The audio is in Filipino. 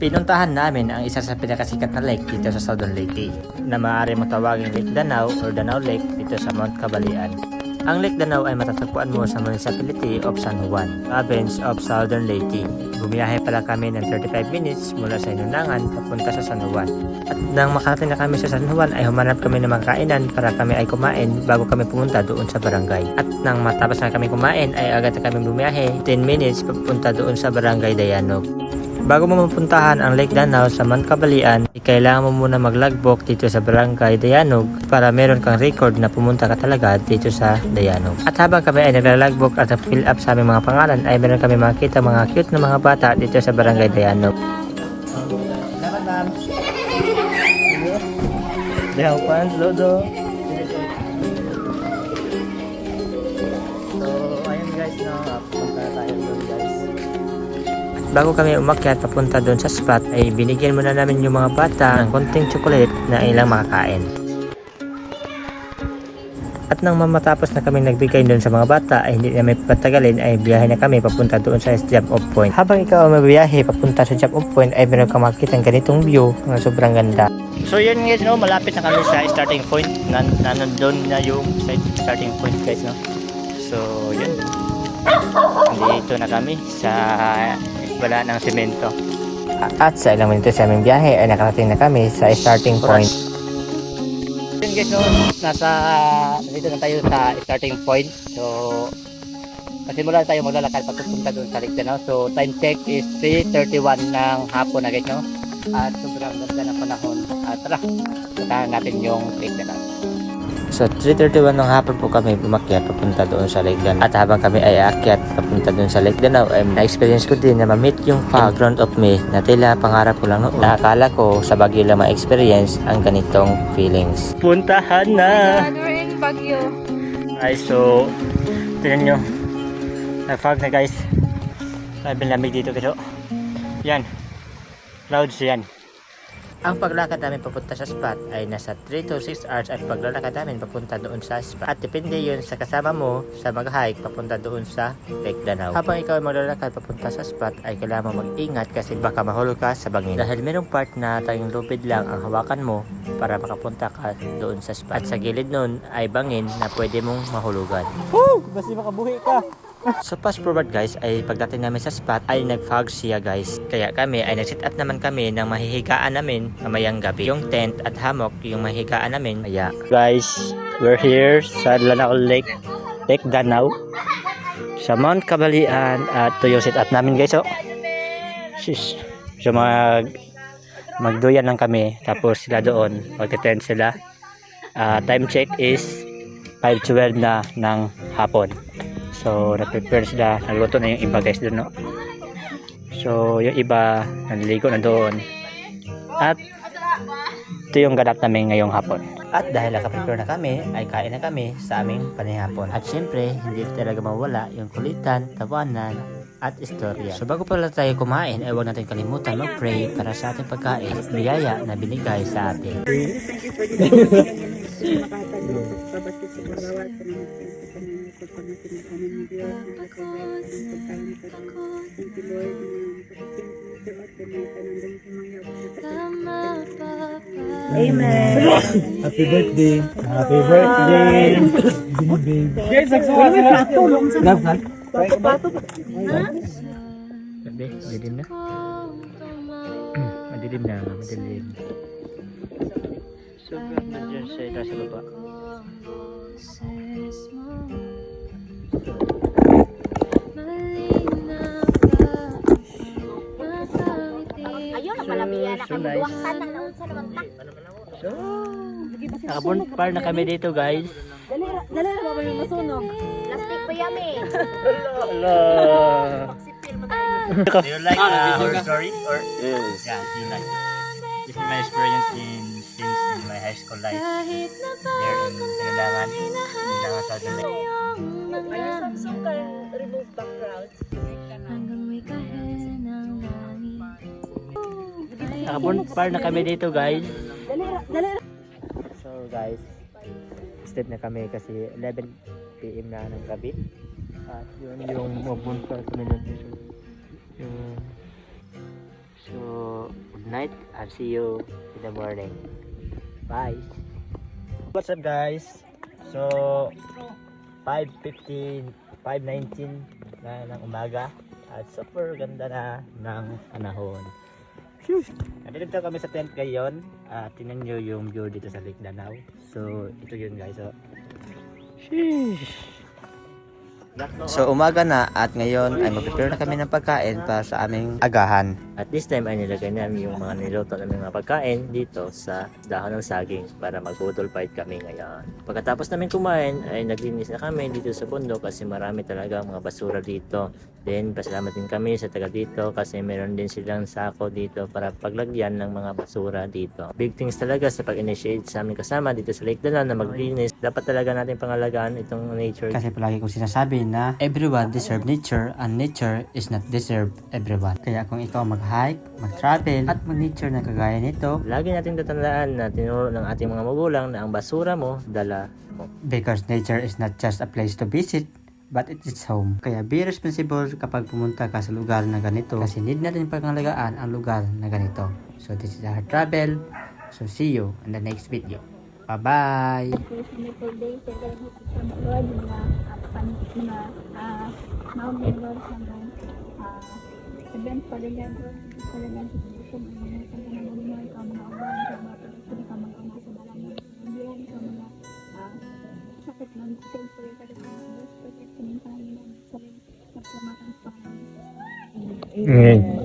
Pinuntahan namin ang isa sa pinakasikat na lake dito sa Southern Leyte na maaari mo tawagin Lake Danau or Danau Lake dito sa Mount Cabalian. Ang Lake Danau ay matatagpuan mo sa Municipality of San Juan, Province of Southern Leyte. Bumiyahe pala kami ng 35 minutes mula sa Inunangan papunta sa San Juan. At nang makarating na kami sa San Juan ay humanap kami ng mga kainan para kami ay kumain bago kami pumunta doon sa barangay. At nang matapos na kami kumain ay agad na kami bumiyahe 10 minutes papunta doon sa barangay Dayanog. Bago mo mapuntahan ang Lake Danau sa Mount Cabalian, kailangan mo muna mag-logbook dito sa Barangay Dayanog para meron kang record na pumunta ka talaga dito sa Dayanog. At habang kami ay nagla-logbook at fill up sa aming mga pangalan, ay meron kami makita mga cute na mga bata dito sa Barangay Dayanog. Salamat ma'am! Dayaw pants, Dodo! So, ayun guys, no, punta tayo doon guys. Bago kami umakyat papunta doon sa spot ay binigyan muna namin yung mga bata ng konting chocolate na ilang makakain. At nang matapos na kami nagbigay doon sa mga bata ay hindi namin patagalin ay biyahe na kami papunta doon sa jump off point. Habang ikaw ay mabiyahe papunta sa jump off point ay meron kang makikita ng ganitong view na sobrang ganda. So yun guys, no, malapit na kami sa starting point. Nandun na yung starting point guys, no. So yun. Dito na kami sa wala ng semento. At sa ilang minuto sa aming biyahe ay nakarating na kami sa starting point. Yun guys, no, dito na tayo sa starting point. So pasimula tayo maglalakad papunta doon sa Lake Danau. So time check is 3:31 ng hapon na guys, no. At sobrang ganda ng panahon. At tara, puntahan natin yung Lake Danau. So 3:31 ng hapon po kami umakyat papunta doon sa Lake Danau. At habang kami ay aakyat papunta doon sa Lake Danau ay na-experience ko din na ma-meet yung fog in front of me na tila pangarap ko lang noon. Nakakala ko sa Baguio lang ma-experience ang ganitong feelings. Puntahan na! We're in Baguio. Ay, so tingnan nyo, na-fog na guys. Sabi lamig dito guys. Yan, clouds yan. Ang paglalakad namin papunta sa spot ay nasa 3 to 6 hours at paglalakad namin papunta doon sa spot. At depende yun sa kasama mo sa mag-hike papunta doon sa Lake Danau. Habang ikaw ay maglalakad papunta sa spot ay kailangan mo mag-ingat kasi baka mahulog ka sa bangin. Dahil merong part na tayong lupid lang ang hawakan mo para makapunta ka doon sa spot. At sa gilid nun ay bangin na pwede mong mahulugan. Woo! Basta makabuhi ka! So fast forward guys ay pagdating namin sa spot ay nag-fog siya guys. Kaya kami ay nag-sit up naman kami ng mahihigaan namin mamayang gabi. Yung tent at hammock yung mahihigaan namin. Kaya guys, we're here sa Lanao Lake Danau sa Mount Cabalian at ito yung sit up namin guys. So magduyan lang kami tapos sila doon magte-tent sila. Time check is 5:12 na ng hapon. So, na-prepare sila. Nagluto na yung iba guys doon, no? So, yung iba, naliligo na doon. At, ito yung ganap namin ngayong hapon. At dahil nakaprepare na kami, ay kain na kami sa aming panihapon. At syempre, hindi talaga mawala yung kulitan, tawanan, at istorya. So, bago pala tayo kumain, ay huwag natin kalimutan mag-pray para sa ating pagkain at biyaya na binigay sa atin. Amen. Happy birthday. Happy birthday. Guys, nagsuha sila. Nagsuha. Gabi, madilim na. Madilim na, madilim. Sobrang nandiyan siya nasa baba. Ayun, napalabihan na kami. Duwaktan na naunsa naman ta. So, nakabonfire na kami dito guys. Dali na ba yung masunog? Plastic pa yami. Hello. Do you like our story? Or? Yes. Yeah, do you like it? This is my experience since in my high school life. There in Kailangan Southern Lake. Ayun, Samsung can remove background. Nakabonfire na kami dito guys. Dali. So guys, step na kami kasi 11 PM na ng gabi. At yun yung bonfire kami nun. So night. I'll see you in the morning. Bye. What's up guys? So 5:15, 5:19 na ng umaga at super ganda na ng panahon. Nandito kami sa tent ngayon. Tingnan nyo yung view dito sa Lake Danau. So ito yun guys. So umaga na at ngayon ay mag-prepare na kami ng pagkain para sa aming agahan. At this time ay nilagay namin yung mga niluto namin mga pagkain dito sa dahon ng saging para mag-photo fight kami ngayon. Pagkatapos namin kumain ay naglinis na kami dito sa bundok kasi marami talaga mga basura dito. Then pasalamat din kami sa taga dito kasi meron din silang sako dito para paglagyan ng mga basura dito. Big things talaga sa pag-initiate sa aming kasama dito sa Lake Danau na maglinis. Dapat talaga natin pangalagaan itong nature. Kasi palagi kong sinasabi na everyone deserve nature and nature is not deserve everyone. Kaya kung ikaw mag-hike, mag-travel at mag-nature na kagaya nito, lagi natin tatandaan na tinuro ng ating mga magulang na ang basura mo, dala mo. Because nature is not just a place to visit, but it is home. Kaya be responsible kapag pumunta ka sa lugar na ganito kasi need natin pangalagaan ang lugar na ganito. So this is our travel. So see you in the next video. Bye-bye! Amen.